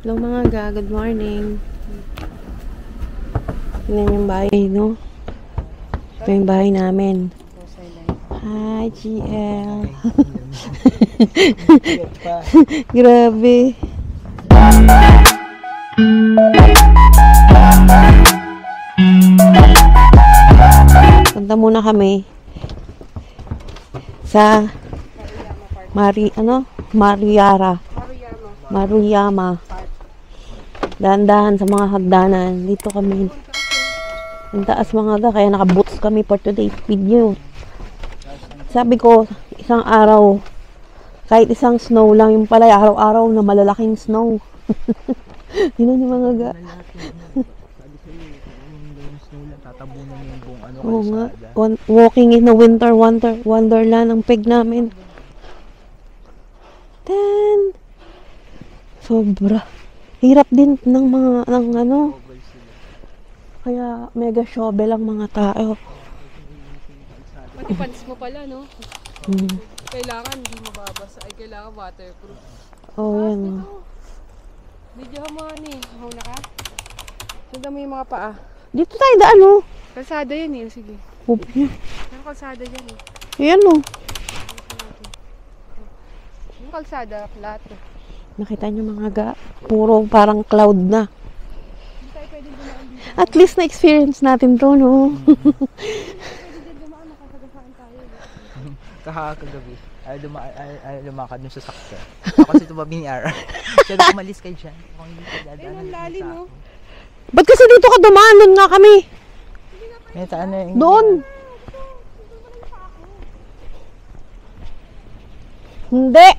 Hello mga ga, good morning. Tingnan yung bahay, no? Ito yung bahay namin. Hi, GL. Grabe. Punta muna kami sa Maruyama. Dahan-dahan sa mga hagdanan. Dito kami. Ang taas mga ga, kaya naka-boots kami for today's video. Sabi ko, isang araw, kahit isang snow lang, yung pala araw-araw na malalaking snow. Yun yung mga ga. Tatabunan yung buong ano Oo nga. kalsada. Walking in a winter wonderland ang peg namin. Then, sobra. Hirap din ng mga, ano. Kaya mega shovel ang mga tao. Pati pants mo pala, no? Hmm. Kailangan hindi mababasa. Ay, kailangan waterproof. Oh, yan. Medyo hamani. Huna ka? Sundan mo yung mga paa. Dito tayo daan, oh. Kalsada yan eh. Sige. Opo niya. Ano kalsada yan eh? Ayan, oh. Yung kalsada, flat. Nakita niyo mga ga. Puro parang cloud na. Hindi tayo pwede dumaan dito. At least na-experience natin to, no? Pwede dyan dumaan, nakasagasaan tayo. Kagabi, ay lumakad dun sa sakto. Ako kasi tumabi ni Ara. Siya na umalis kayo dyan. Kung hindi ka dadaan. Ayun, ang lalim, oh. Ba't kasi dito ka dumaan? Doon nga kami. Ngayon saan na yung... Doon. Hindi.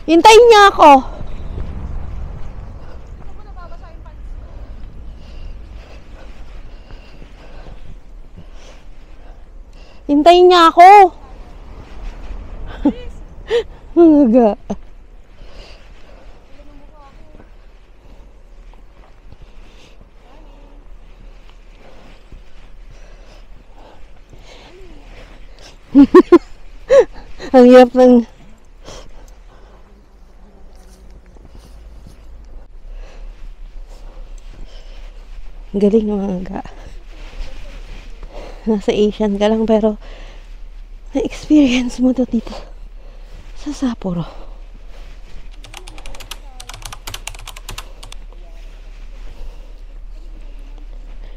Hintayin niya ako. Hintayin niya ako. Mga. Ang hirap ng... Galing mga ga. Nasa Asian ka lang pero na-experience mo to dito sa Sapporo.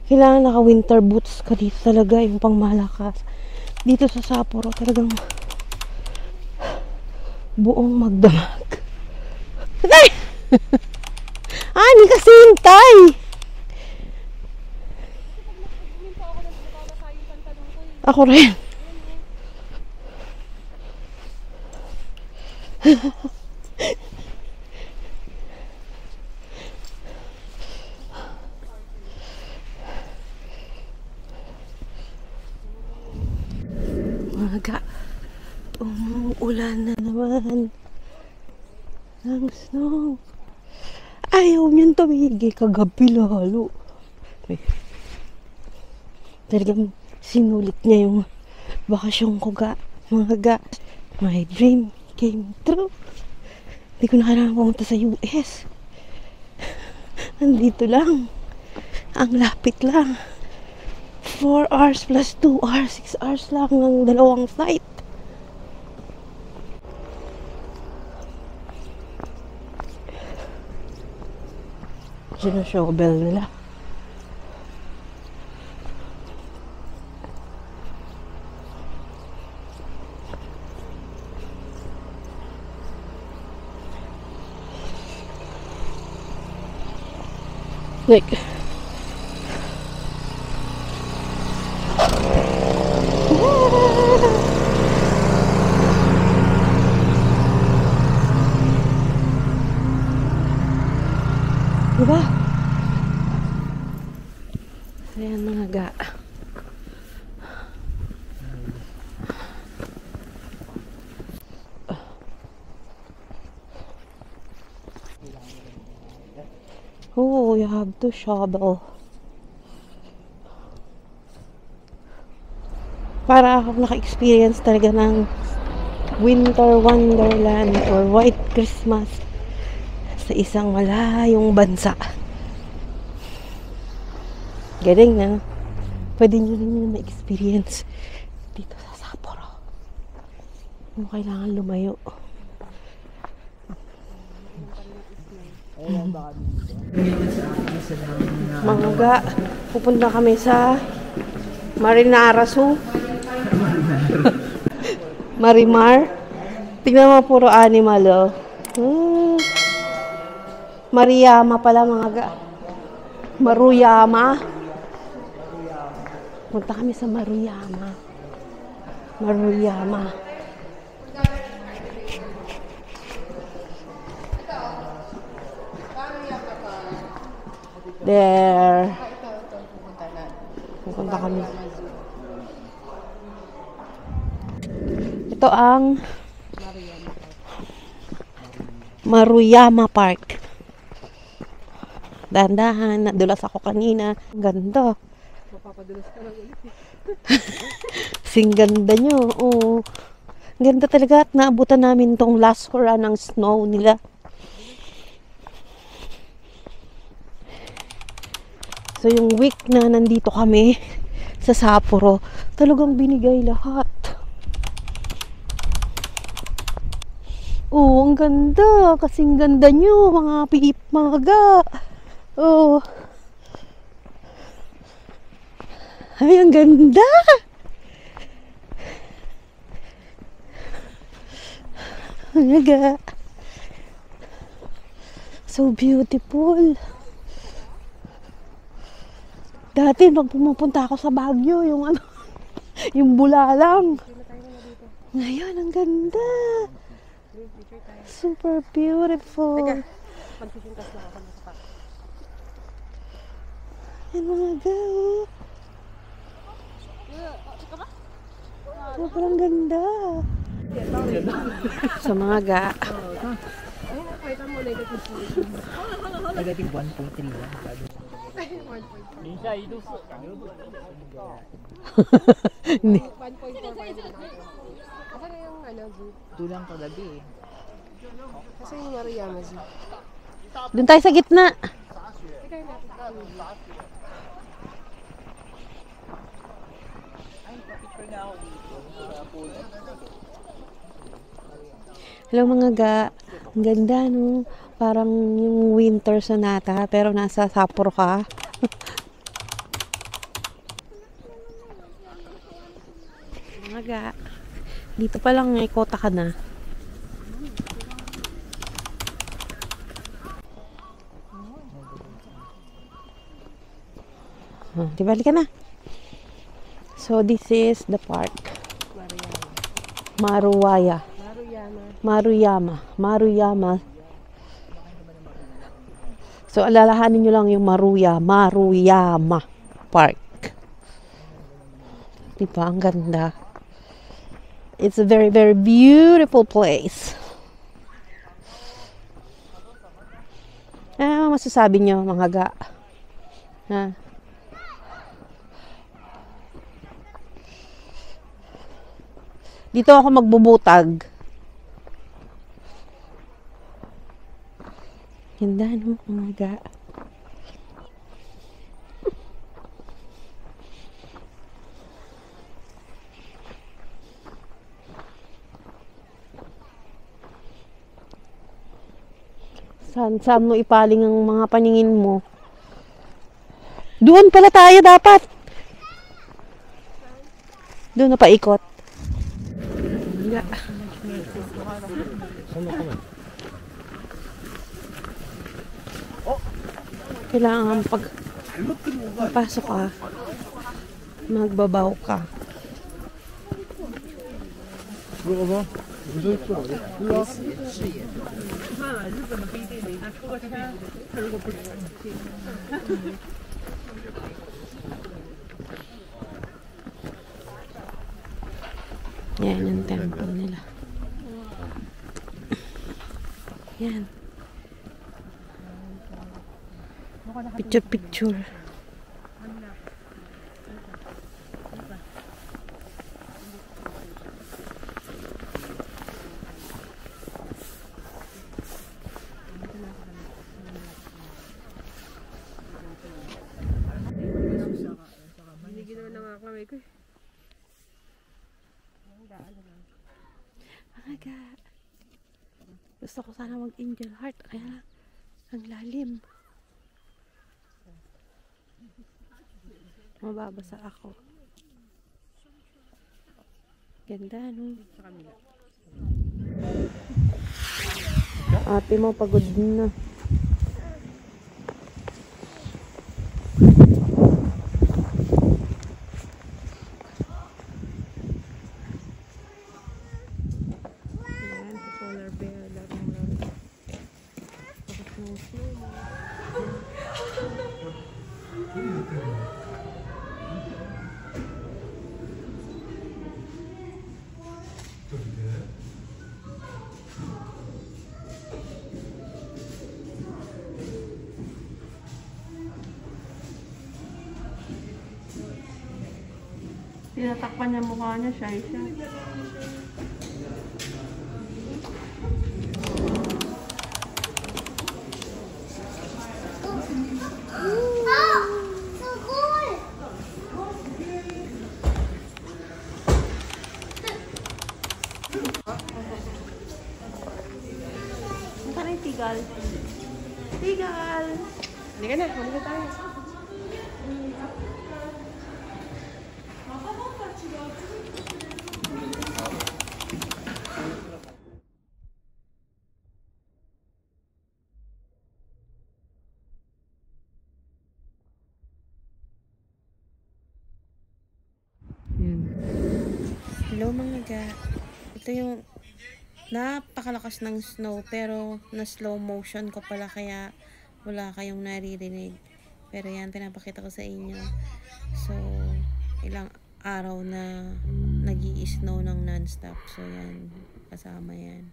Kailangan naka winter boots ka dito talaga, yung pang malakas. Dito sa Sapporo talagang buong magdamag. Ay! Hindi kasi hintay! Ako rin. Mga umuulan na naman ng snow. Ayaw niyang tumigil kagabi lalo. Talagang sinulit niya yung bakasyon ko ga. Mga ga. My dream came true. Hindi ko na kailangan pumunta sa US. Andito lang. Ang lapit lang. 4 hours plus 2 hours. 6 hours lang ng dalawang flight. Sinushovel nila. Like, diba? Ayan mga ga. Oh, you have to shovel. Para ako naka-experience talaga ng winter wonderland or white Christmas sa isang malayong bansa. Galing na. Pwede nyo rin yun ma-experience dito sa Sapporo. Kung kailangan lumayo. Mga ga, pupunta kami sa Marinara Zoo. Marimar. Tignan mo, puro animal, oh. Maruyama pala, mga ga. Maruyama. Punta kami sa Maruyama. Maruyama. There. Pupunta kami. Ito ang Maruyama Park. Dahan-dahan, nadulas ako kanina. Ang ganda. Mapapadulas ka lang ulit. Sing ganda nyo. Oo. Ang ganda talaga at naabutan namin tong last hura ng snow nila. So yung week na nandito kami sa Sapporo, talagang binigay lahat. Oo, ang ganda. Kasing ganda nyo, mga ga. Oo. Ay, ang ganda. Mga ga. So beautiful. Dati, pag pumupunta ako sa Baguio, yung ano, yung bulalang. Ngayon, ang ganda. Super beautiful. Teka, magsisintas lang ako sa park. Yan mga gaw. Sobrang ganda. Sa mga ga. Ay, nakita mo, negative. Negative 1.3 lang. Hindi. 1.4. Asa na yung ano, zoo? Tulang kagabi eh. Asa yung Maruyama zoo? Doon tayo sa gitna. Teka, nakita. Hello mga ga. Ang ganda, no? Parang yung winter sonata, pero nasa Sapporo ka. Mga ga. Dito pa lang ikota ka na. Di balik ka na. So this is the park. Maruyama. Maruyama. So alalahanin nyo lang yung Maruyama Park. Diba? Ang ganda. It's a very, very beautiful place. Ano masasabi nyo, mga ga? Ha? Dito ako magbubutag. Ganda, no? Mga ga. Saan mo ipaling ang mga paningin mo? Doon pala tayo dapat. Doon na paikot. Yeah. Kailangan pag papasok ka, magbabaw ka. Yan ang temple nila. Yan. Picture. ko eh. Aga. Gusto ko sana mag-angel heart. Kaya ang lalim. Mababasa ako. Ganda, no? Sa kamila. Ate mo, pagod na. Ayan, sa polar bear. Laro. Tapos yung snowman. Tinatakpan niya mukha niya, shy siya. Ang ka na yung tigal. Tigal! Hindi ka na, humiga tayo. Hello mga ga. Ito yung napakalakas ng snow pero na slow motion ko pala kaya wala kayong naririnig. Pero yan, pinapakita ko sa inyo. So, ilang araw na nag-i-snow ng non-stop. So, yan. Kasama yan.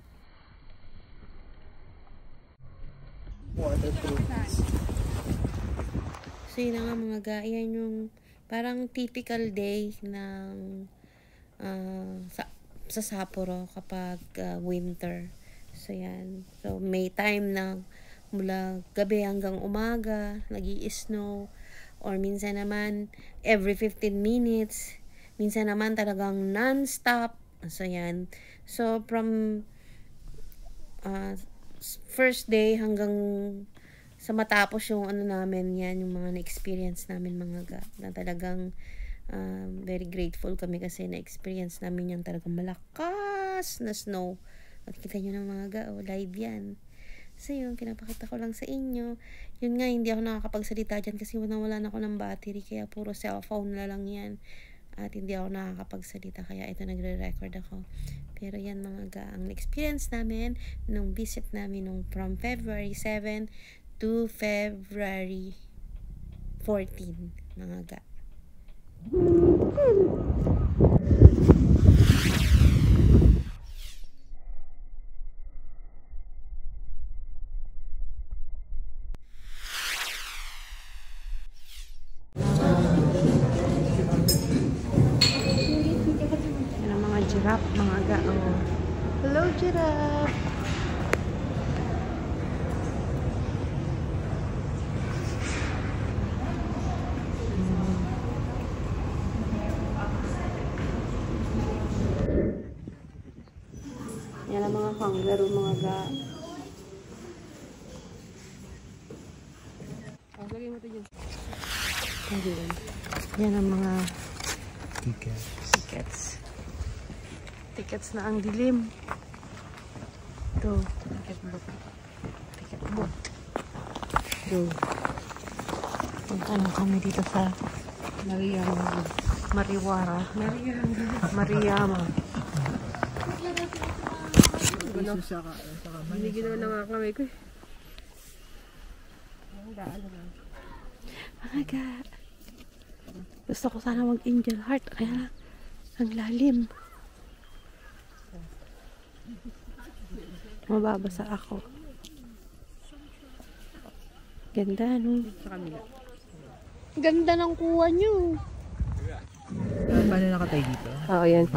So, yun na nga mga ga. Yan yung parang typical day ng sa Sapporo kapag winter. So, yan. So, may time na mula gabi hanggang umaga, nag-i-snow. Or minsan naman, every 15 minutes. Minsan naman talagang non-stop. So, yan. So, from first day hanggang sa matapos yung ano namin, yan, yung mga na-experience namin mga ga. Na talagang very grateful kami kasi na-experience namin yung talagang malakas na snow. At kita nyo ng mga ga, live yan. So yun, pinapakita ko lang sa inyo. Yun nga, hindi ako nakakapagsalita dyan kasi nawalan ako ng battery. Kaya puro cellphone na lang yan. At hindi ako nakakapagsalita. Kaya ito nagre-record ako. Pero yan mga ga, ang experience namin nung visit namin nung from February 7 to February 14 mga ga. Yan ang mga giraffe, mga ga. Oh. Hello, giraffe! Yan ang mga kangaroo, mga ga. Lagay mo ito dyan. Ayun. Yan ang mga Tickets. tickets na ang dilim. Ito. Ticket book. Ito. Punta lang kami dito sa Mariwara. Mariyama. Binigyan naman ng mga kamay ko eh. Mga ga. Gusto ko sana mag-angel heart. Kaya ang lalim. Mababasa ako. Ganda, no? Sa kamila. Ganda ng kuha nyo. Paano nakatay dito? Oo, yan.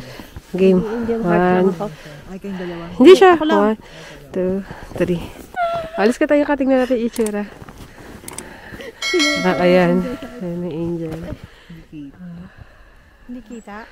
Game. Angel heart lang ako. Ay, kayong dalawa. Hindi siya. Ako lang. 1, 2, 3. Alis ka tayo, tingnan natin itsura. Ayan. Ayan na angel. Hindi kita.